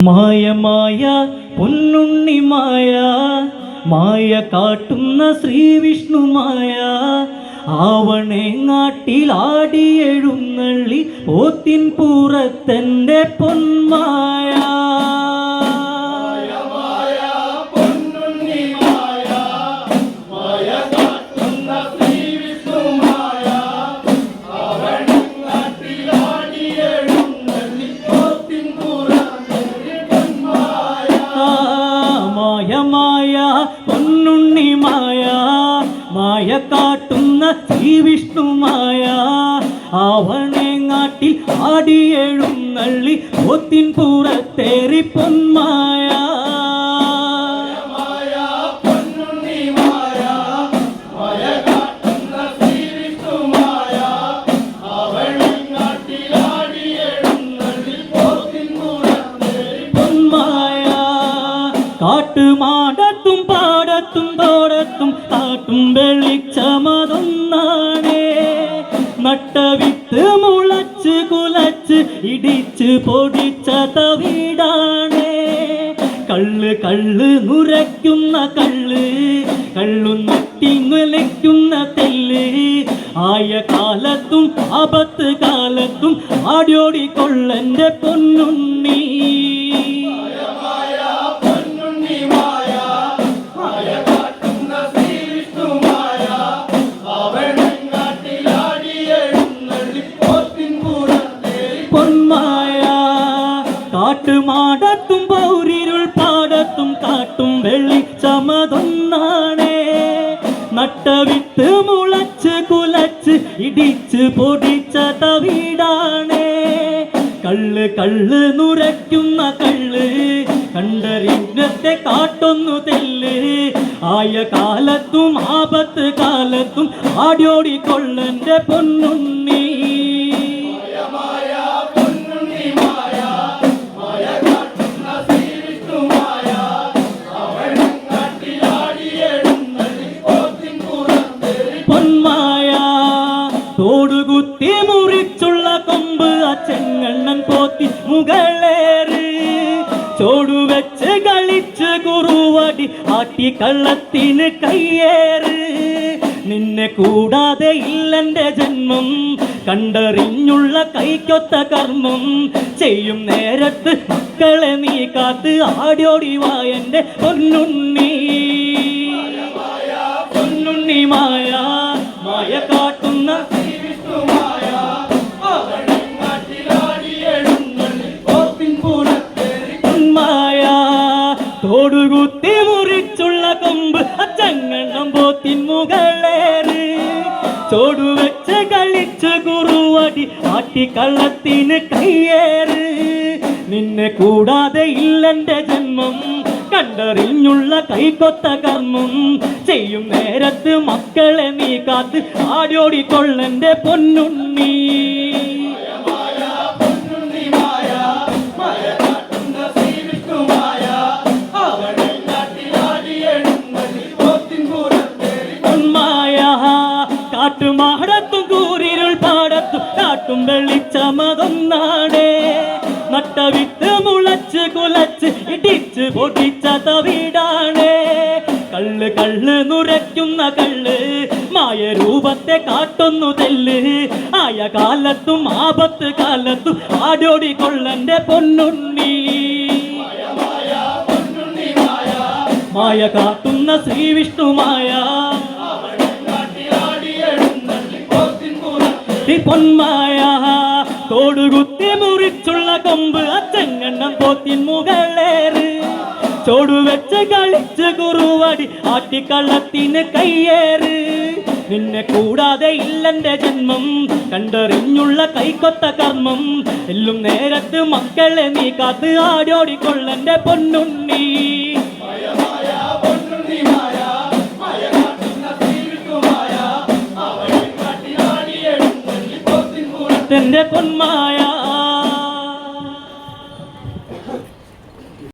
മായ പൊന്നുണ്ണി മായ കാട്ടുന്ന ശ്രീ വിഷ്ണുമായ ആവണേങ്ങാട്ടിലാടി എഴുന്നള്ളി പോത്തിൻ പുറത്തെൻ്റെ പൊന്മായ പൊന്നുണ്ണി മായ കാട്ടുന്ന ശ്രീ വിഷ്ണുമായ ആവണേങ്ങാട്ടിൽ ആടി എഴുന്നള്ളി പോത്തിൻ പുറത്തേറി പൊന്മായ കാട്ടുമാടത്തും പാടത്തും തോടത്തും കാട്ടും വെളിച്ചമതൊന്നാണേ നട്ടവിത്ത് മുളച്ച് കുലച്ച് ഇടിച്ച് പൊടിച്ച തവിടാണേ കള്ള് നുരയ്ക്കുന്ന കള്ളു നട്ടിങ്ങുലയ്ക്കുന്ന തെല്ല് ആയ കാലത്തും ആപത്ത് കാലത്തും ആടിയോടിക്കൊള്ളെൻ്റെ പൊന്നുണ്ണി കാട്ടുമാടത്തും പൗരിരുൾ പാടത്തും കാട്ടും വെള്ളിച്ചമതൊന്നാണേ നട്ടവിത്ത് മുളച്ച് കുലച്ച് ഇടിച്ച് പൊടിച്ച തവിടാണേ കള്ള് നുരയ്ക്കുന്ന കണ്ടറിഞ്ഞത്തെ കാട്ടൊന്നു തെല്ല് ആയ കാലത്തും ആപത്ത് കാലത്തും ആടിയോടിക്കൊള്ളെൻ്റെ പൊന്നുണ്ണി തോടുകുത്തി മുറിച്ചുള്ള കൊമ്പ് അച്ചെങ്ങണ്ണൻ പോത്തി മുകളേറ് ചോടുവെച്ച് കളിച്ച് കുറുവടി ആട്ടി കള്ളത്തിന് കയ്യേറ് നിന്നെ കൂടാതെ ഇല്ലെൻ്റെ ജന്മം കണ്ടറിഞ്ഞുള്ള കൈക്കൊത്ത കർമ്മം ചെയ്യും നേരത്ത് മക്കളെ നീ കാത്ത് ആടിയോടി വായൻ്റെ പൊന്നുണ്ണി പൊന്നുണ്ണി മായ കാട്ടുന്ന തോടുകുത്തി മുറിച്ചുള്ള കൊമ്പ് അച്ചങ്ങണ്ണം പോത്തിൻ മുകളേറ് ചോടുവെച്ച് കളിച്ച് കുറുവടി ആട്ടി കള്ളത്തിന് കയ്യേറ് നിന്നെ കൂടാതെ ഇല്ലെൻ്റെ ജന്മം കണ്ടറിഞ്ഞുള്ള കൈക്കൊത്ത കർമ്മം ചെയ്യും നേരത്ത് മക്കളെ നീ കാത്ത് ആടിയോടിക്കൊള്ളെൻ്റെ പൊന്നുണ്ണി കാട്ടുമാടത്തും കൂരിരുൾ പാടത്തും കാട്ടും വെള്ളിച്ചമതൊന്നാടേ നട്ടവിത്ത് മുളച്ച് കുലച്ച് ഇടിച്ച് പൊടിച്ച തവിടാണേ കള്ള് നുരയ്ക്കുന്ന മായ രൂപത്തെ കാട്ടൊന്നു തെല്ല് ആയ കാലത്തും ആപത്ത് കാലത്തും ആടിയോടിക്കൊള്ളെൻ്റെ പൊന്നുണ്ണി മായ കാട്ടുന്ന ശ്രീ വിഷ്ണുമായ പൊന്മായ തോടുകുത്തി മുറിച്ചുള്ള കൊമ്പ് അച്ചെങ്ങണ്ണം പോത്തിൻ മുകളേറ് ചോടുവെച്ച് കളിച്ച് കുറുവടി ആട്ടിക്കള്ളത്തിന് കയ്യേറ് നിന്നെ കൂടാതെ ഇല്ലെൻ്റെ ജന്മം കണ്ടറിഞ്ഞുള്ള കൈക്കൊത്ത കർമ്മം എല്ലും നേരത്ത് മക്കളെ നീ കാത്ത് ആടിയോടിക്കൊള്ളെൻ്റെ പൊന്നുണ്ണി